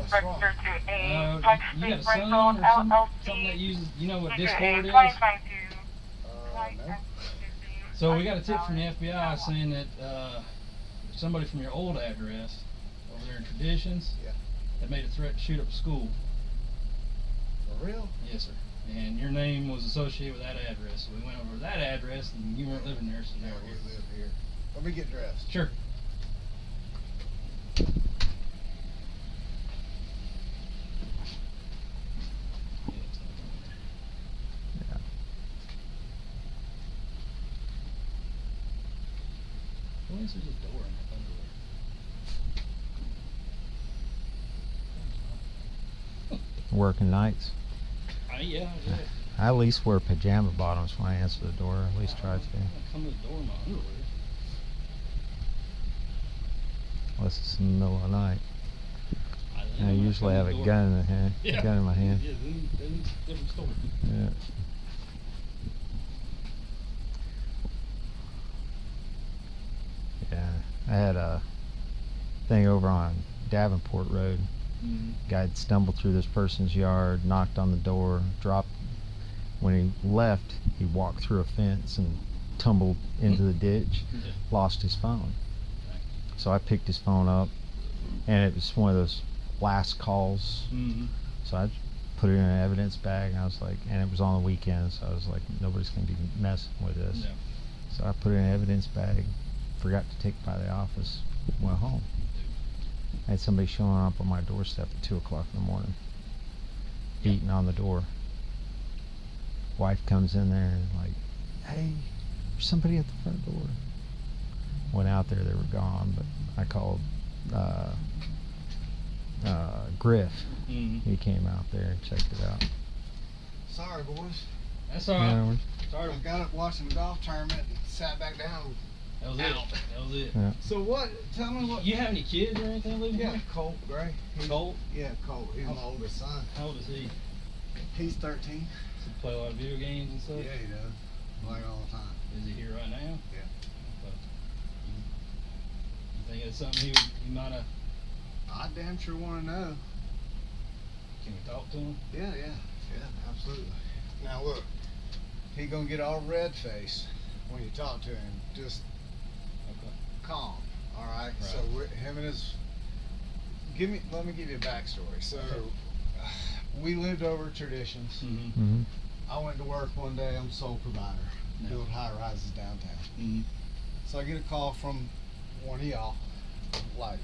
What's wrong? You got a son or something that uses, you know what Discord is? No. So we got a tip from the FBI saying that somebody from your old address over there in Traditions had made a threat to shoot up a school. For real? Yes, sir. And your name was associated with that address. So we went over to that address, and you weren't living there, so now we live here. Let me get dressed. Sure. Why is there just a door in that underwear? Working nights. Yeah, I did. I at least wear pajama bottoms when I answer the door. At least try to. Come to the door in my underwear. Unless it's in the middle of the night. I usually have a gun in the hand. Yeah. Gun in my hand. Yeah, then different story. Yeah. Yeah. I had a thing over on Davenport Road. Guy had stumbled through this person's yard, knocked on the door, dropped. When he left, he walked through a fence and tumbled into the ditch, lost his phone. So I picked his phone up, and it was one of those last calls. So I put it in an evidence bag, and I was like, and it was on the weekend, so I was like, nobody's going to be messing with this. No. So I put it in an evidence bag, forgot to take it by the office, went home. I had somebody showing up on my doorstep at 2 o'clock in the morning, beating on the door. Wife comes in there and like, hey, there's somebody at the front door. Went out there, they were gone, but I called Griff. He came out there and checked it out. Sorry, boys. That's all right. Yeah, Sorry. I got up watching the golf tournament and sat back down. That was it. That was it. Yeah. So what? Tell me what. You have any kids or anything living Yeah, here? Colt Gray. Colt? Yeah, Colt. He's my oldest son. How old is he? He's 13. Does he play a lot of video games and stuff? Yeah, he does. Play all the time. Is he here right now? Yeah. But you think it's something he might have? I damn sure want to know. Can we talk to him? Yeah, absolutely. Now look, he gonna get all red faced when you talk to him. Just calm, all right? So him and his. Let me give you a backstory. So we lived over at Traditions. I went to work one day. I'm sole provider, build high rises downtown. So I get a call from one of y'all, like.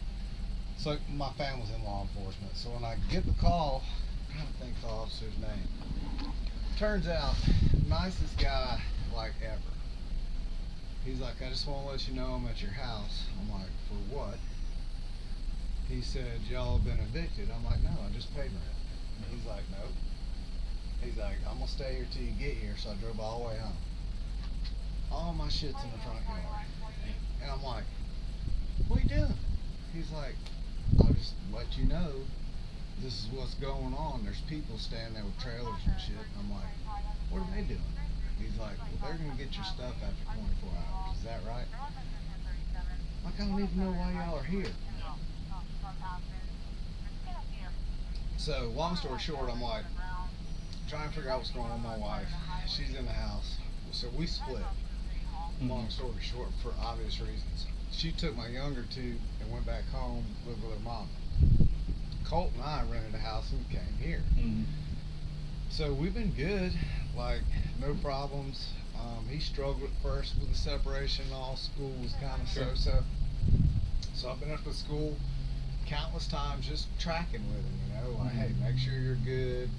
So my family's in law enforcement. So when I get the call, I'm trying to think the officer's name. Turns out, nicest guy like ever. He's like, I just want to let you know I'm at your house. I'm like, for what? He said, y'all have been evicted. I'm like, no, I just paid rent. He's like, no. He's like, I'm gonna stay here till you get here. So I drove all the way home. All my shit's in the front yard. And I'm like, what are you doing? He's like, I'll just let you know this is what's going on. There's people standing there with trailers and shit. I'm like, what are they doing? He's like, well, they're going to get your stuff after 24 hours. Is that right? Like, I don't even know why y'all are here. So, long story short, I'm like, trying to figure out what's going on with my wife. She's in the house. So we split. Long story short, for obvious reasons. She took my younger two and went back home, lived with her mom. Colt and I rented a house and came here. So we've been good, like no problems. He struggled at first with the separation. All school was kind of so-so. So I've been up at school countless times just tracking with him, you know, like, hey, make sure you're good.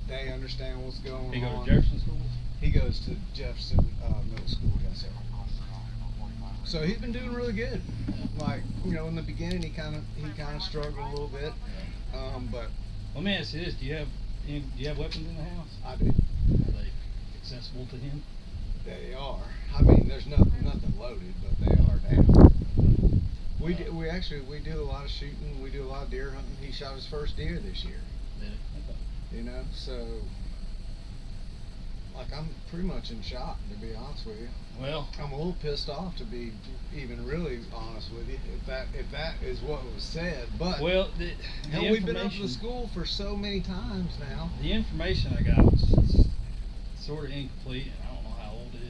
They understand what's going on. He go to Jefferson schools? He goes to Jefferson Middle School, yes sir. So he's been doing really good. Like, you know, in the beginning he kind of struggled a little bit, but. Let me ask you this: Do you have weapons in the house? I do. Are they accessible to him? They are. I mean, there's nothing loaded, but they are down. We do a lot of shooting. We do a lot of deer hunting. He shot his first deer this year. Yeah. Okay. You know, so Like, I'm pretty much in shock, to be honest with you. Well, I'm a little pissed off, to be even really honest with you, if that is what was said. But well, hell, we've been up to the school for so many times now. The information I got was sort of incomplete, and I don't know how old it is.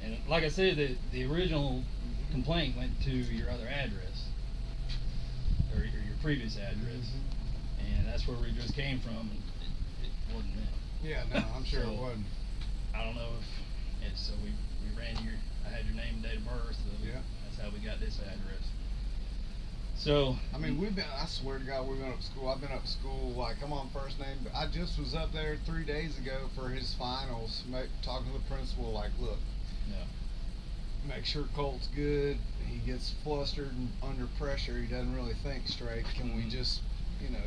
And like I said, the original complaint went to your other address, or your previous address, and that's where we just came from. And it wasn't them. Yeah, no, I'm sure So, it wasn't. I don't know if it's, so we ran I had your name and date of birth, so Yeah. that's how we got this address. So I mean, I swear to God, we've been up to school. I've been up to school, like, I'm on first name. But I just was up there 3 days ago for his finals, talking to the principal, like, look, yeah. make sure Colt's good. He gets flustered and under pressure. He doesn't really think straight. Can we just,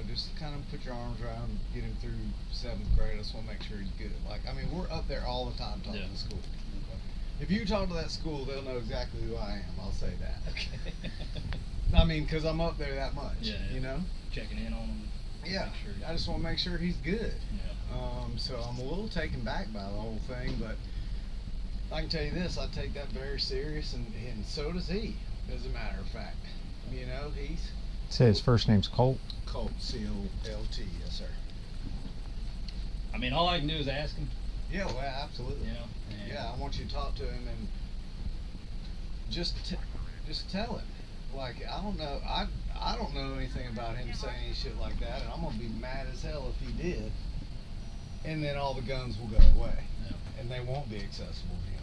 just kind of put your arms around him, get him through 7th grade? I just want to make sure he's good. Like, I mean, we're up there all the time talking to the school. Okay. If you talk to that school, they'll know exactly who I am. I'll say that. Okay. I mean, because I'm up there that much, Yeah. Checking in on him. Yeah, Sure. I just want to make sure he's good. Yeah. So I'm a little taken back by the whole thing, but I can tell you this, I take that very serious, and so does he, as a matter of fact. He's... Say his first name's Colt? Colt, C-O-L-T, yes, sir. I mean, all I can do is ask him. Yeah, well, absolutely. Yeah, I want you to talk to him and just tell him. Like, I don't know anything about him saying shit like that, and I'm gonna be mad as hell if he did. And then all the guns will go away, and they won't be accessible to him.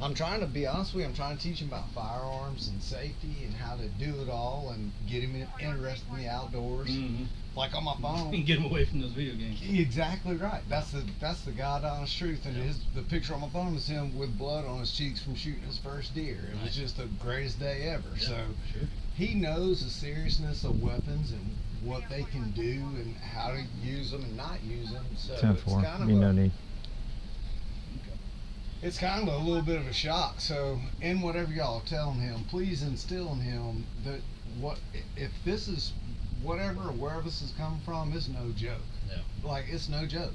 I'm trying to be honest with you. I'm trying to teach him about firearms and safety and how to do it all, and get him interested in the outdoors. Mm-hmm. Like on my phone. Get him away from those video games. Exactly right. That's the God honest truth. And the picture on my phone is him with blood on his cheeks from shooting his first deer. It was just the greatest day ever. Yeah, so sure. he knows the seriousness of weapons and what they can do and how to use them and not use them. So it's kind of no need. It's kind of a little bit of a shock. So in whatever y'all are telling him, please instill in him that if this is whatever or wherever this is coming from, it's no joke. Yeah. Like, it's no joke.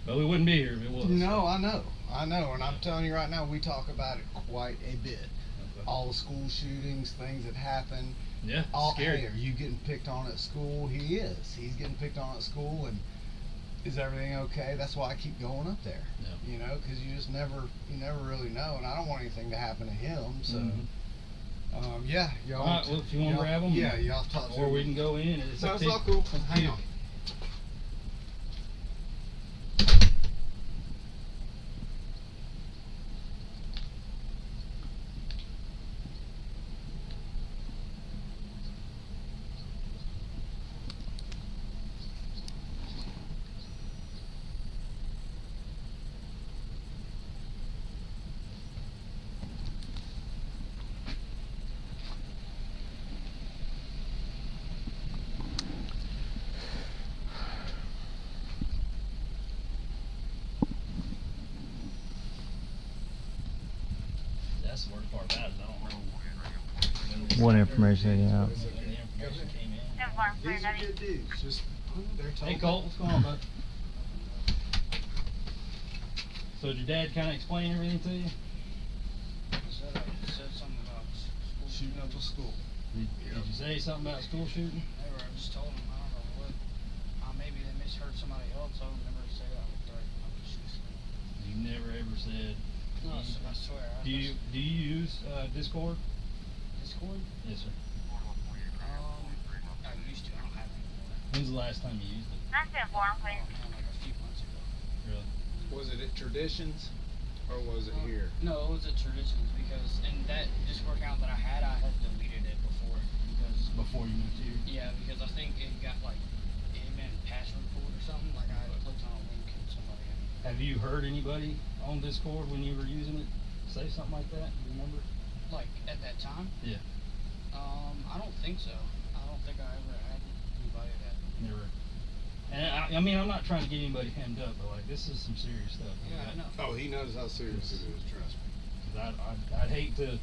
But we wouldn't be here if it was. No, I know. And I'm telling you right now, we talk about it quite a bit. Okay. All the school shootings, things that happen. Yeah, scary. Hey, are you getting picked on at school? He is. He's getting picked on at school, and is everything okay? That's why I keep going up there. Yeah. Because you never really know, and I don't want anything to happen to him. So. Mm-hmm. Yeah, y'all. All right, well, if you want to grab them, yeah, y'all talk to or him. we can go in. It's No, up it's to all you. cool. Up to Hang you. on. That's the worst part about it. I don't know What information, yeah. when the information came in. These are good dudes. Just they're told. Hey Colt, what's going on, bud? So did your dad kind of explain everything to you? Said something about school Shooting up a school. Did you say something about school shooting? Never, I just told him, I don't know what. Maybe they misheard somebody else. I would never say I would threaten. I was just. You never ever said. No, I swear. Do you use Discord? Discord? Yes, sir. I used to. I don't have it anymore. When's the last time you used it? Like a few months ago. Really? Was it at Traditions, or was it here? No, it was at Traditions because in that Discord account that I had deleted it before because. Before you moved here? Yeah, because I think it got like it had been password pulled or something. Like I had clicked on a link and somebody had. Have you heard anybody on Discord when you were using it say something like that? Do you remember? Like at that time? Yeah. I don't think so. I don't think I ever had anybody that. Never. And I mean, I'm not trying to get anybody hemmed up, but like, this is some serious stuff. Yeah, I know. Oh, he knows how serious it is. Trust me. 'Cause I'd hate to.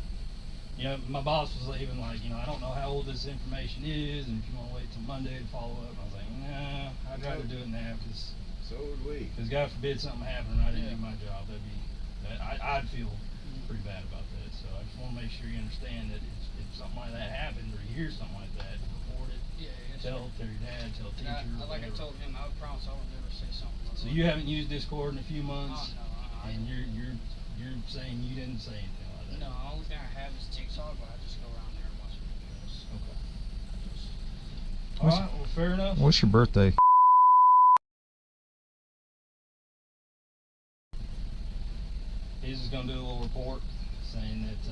My boss was even like, I don't know how old this information is, and if you want to wait till Monday to follow up, I was like, nah, I'd rather do it now because So would we. Because God forbid something happened and I didn't Yeah. do my job, I'd feel pretty bad about that. So I just want to make sure you understand that if something like that happens or you hear something like that, report it. Yeah, yes, Tell your dad, tell And teachers. like I whatever. told him, I would promise I would never say something. So you haven't used Discord in a few months, Oh, no, and you're saying you didn't say anything like that. No, the only thing I have is TikTok, but I just go around there and watch videos. Okay. Just, All right. Well, fair enough. What's your birthday? He's just gonna do a little report saying that We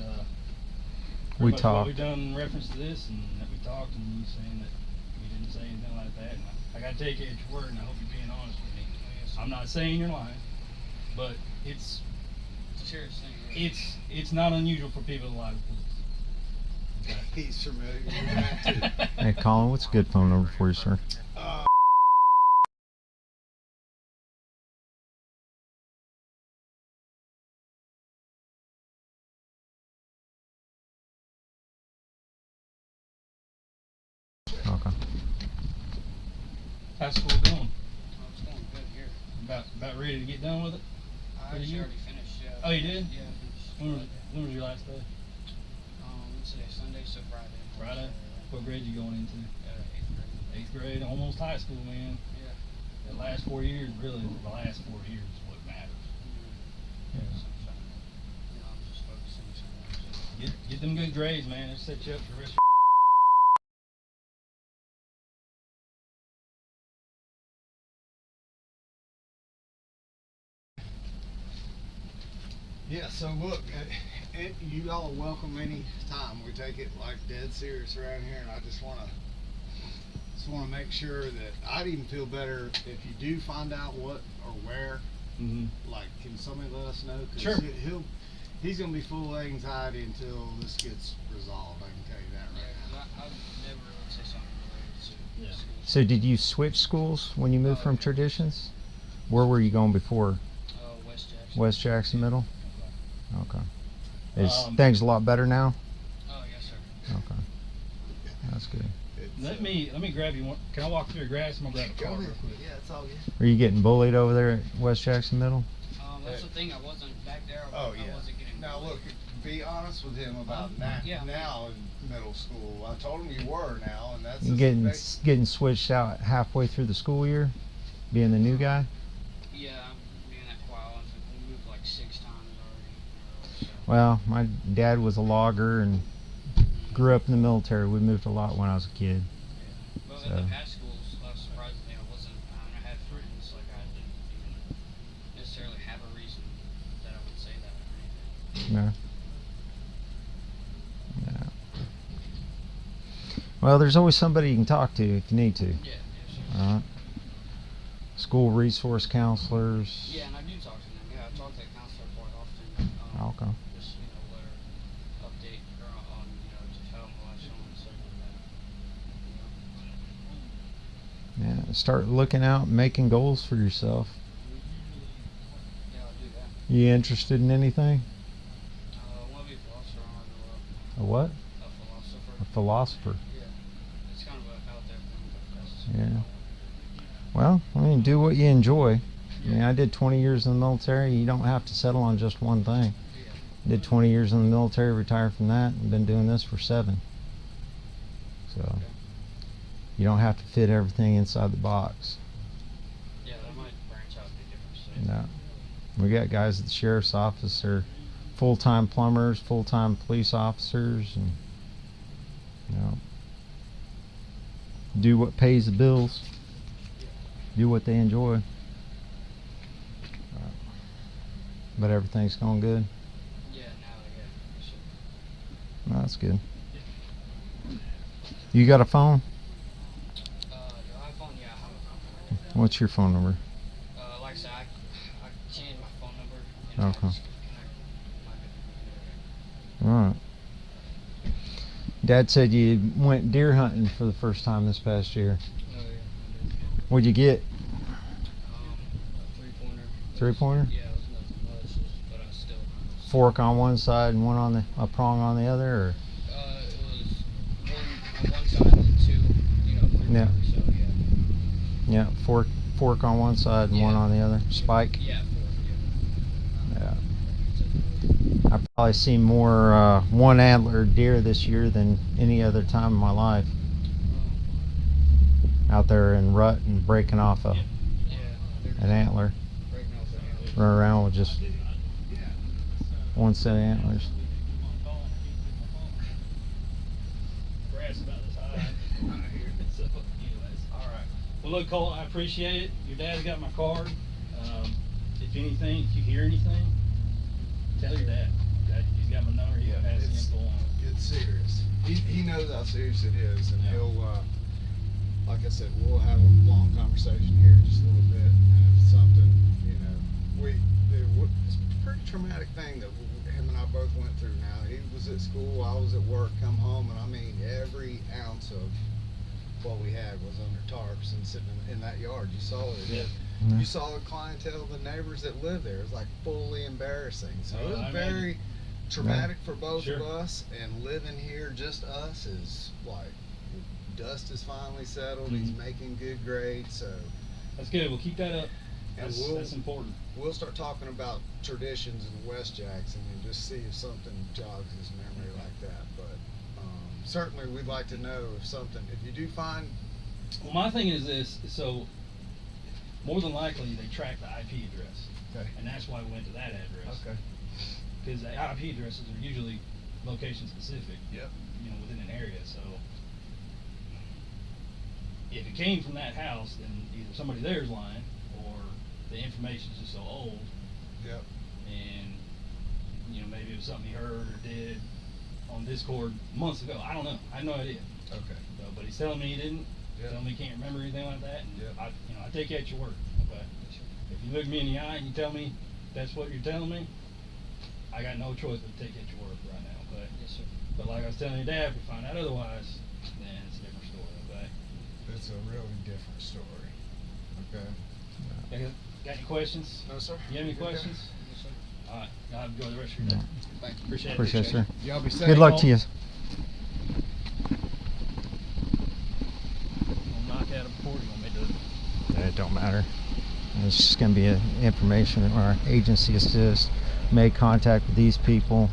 pretty much what talked. we've done in reference to this, and that we talked, and you saying that you didn't say anything like that. And I gotta take you at your word, and I hope you're being honest with me. I'm not saying you're lying, but it's it's a serious thing. Yeah. it's not unusual for people to lie to police. He's familiar with that too. Hey, Colin, what's a good phone number for you, sir? Okay. How's school going? Oh, it's going good here. About ready to get done with it? I For the actually year? already finished. Yeah. Oh, you did? Yeah, I finished. When was your last day? What's today? Sunday, so Friday. Friday. What grade you going into? 8th grade. 8th grade, almost high school, man. Yeah. The last 4 years, really, the last 4 years is what matters. So I'm trying to, I'm just focusing on something. Get them good grades, man. It'll set you up for the rest of Yeah, so look, you all are welcome any time. We take it like dead serious around here, and I just want to make sure that I'd even feel better if you do find out what or where. Like, can somebody let us know? 'Cause Sure. he's gonna be full of anxiety until this gets resolved. I can tell you that right Yeah, now. 'cause I'd never really say something related to Yeah. school. So did you switch schools when you moved from Traditions? Where were you going before? West Jackson. West Jackson Middle? Okay. Is Um, things a lot better now? Oh, yes, sir. Okay. That's good. It's, Let me grab you one. Can I walk through your grass? I'm gonna grab a Go card ahead. real quick. Yeah, it's all good. Are you getting bullied over there at West Jackson Middle? That's the thing. I wasn't back there. Oh I yeah. wasn't getting. Now bullied. look, be honest with him about Yeah. now in middle school. I told him you were now, and that's You just getting switched out halfway through the school year, being the new guy? Yeah, I'm being that while. We moved like 6 times already. So. Well, my dad was a logger and grew up in the military. We moved a lot when I was a kid. But So. at the past schools, surprisingly, I had friends, like I didn't even necessarily have a reason that I would say that or anything. No. No. Well, there's always somebody you can talk to if you need to. Yeah, yeah, sure. All right. School resource counselors. Yeah, and I do talk to them. Yeah, I talk to the counselor quite often. Okay. Just, let her update her on, just how my life's going and stuff like that. Yeah. Start looking out, and making goals for yourself. Yeah, I'll do that. You interested in anything? I want to be a philosopher when I grow up. A what? A philosopher. A philosopher. Yeah. It's kind of a out there thing, but that's Yeah. Well, I mean, do what you enjoy. I mean, I did 20 years in the military. You don't have to settle on just one thing. Yeah. Did 20 years in the military, retired from that, and been doing this for 7. So, Okay. you don't have to fit everything inside the box. Yeah, that might branch out to different states. No. We got guys at the sheriff's office that are full-time plumbers, full-time police officers, and, do what pays the bills. Do what they enjoy. But everything's going good. Yeah, for sure. No, that's good. You got a phone? The iPhone, yeah, I have a phone. What's your phone number? Like I said, I changed my phone number and I Okay. just connect my computer. Alright. Dad said you went deer hunting for the first time this past year. Oh, yeah. What'd you get? A 3-pointer. 3-pointer? Yeah, it was nothing much, but I still. Fork on one side and a prong on the other, or? It was one on one side and 2, 3 Yeah. so yeah. Yeah, fork fork on one side and one Yeah. on the other. Spike. Yeah, Yeah. I've probably seen more one antler deer this year than any other time in my life. Out there in rut and breaking off yeah. an antler. Breaking off the antlers. Run around with just one set of antlers. Grass about this high. So, anyways, all right. Well, look, Colt, I appreciate it. Your dad's got my card. If anything, if you hear anything, tell your dad. Okay? He's got my number. He can pass the info on. It's serious. He knows how serious it is, and he'll, like I said, we'll have a long conversation here in just a little bit. And if something, you know, it's a pretty traumatic thing that him and I both went through. Now he was at school, I was at work, come home, and I mean every ounce of what we had was under tarps and sitting in that yard. You saw it. Yeah. You saw the clientele, the neighbors that lived there. It was like fully embarrassing. So it was I very imagine. traumatic for both Sure. of us. And living here, just us, is like dust is finally settled. He's Mhm. making good grades. So That's good. We'll keep that up. And That's important. we'll start talking about traditions in West Jackson and just see if something jogs his memory like that. But certainly we'd like to know if you do find. Well, my thing is this. So, more than likely, they track the IP address. Okay. And that's why we went to that address. Okay. Because the IP addresses are usually location specific. Yep. You know, within an area. So, if it came from that house, then either somebody there is lying, or the information is just so old, Yep. and you know, maybe it was something he heard or did on Discord months ago. I don't know. I have no idea. Okay. So, but he's telling me he didn't. Yep. Telling me he can't remember anything like that. And Yep. I take you at your word. Okay. If you look me in the eye and you tell me that's what you're telling me, I got no choice but to take you at your word right now. Okay. Yes, sir. But like I was telling your dad, if we find out otherwise, then it's a different story. Okay. It's a really different story. Okay. Got any questions? No, sir. You have any Good guy. questions? Yes, sir. All right. God, enjoy the rest of your day. Thank you. Appreciate it. Appreciate it, sir. Y'all be safe. Good luck to you. Gonna knock out a report. You want me to do it? It don't matter. It's just going to be information. Our agency has just made contact with these people.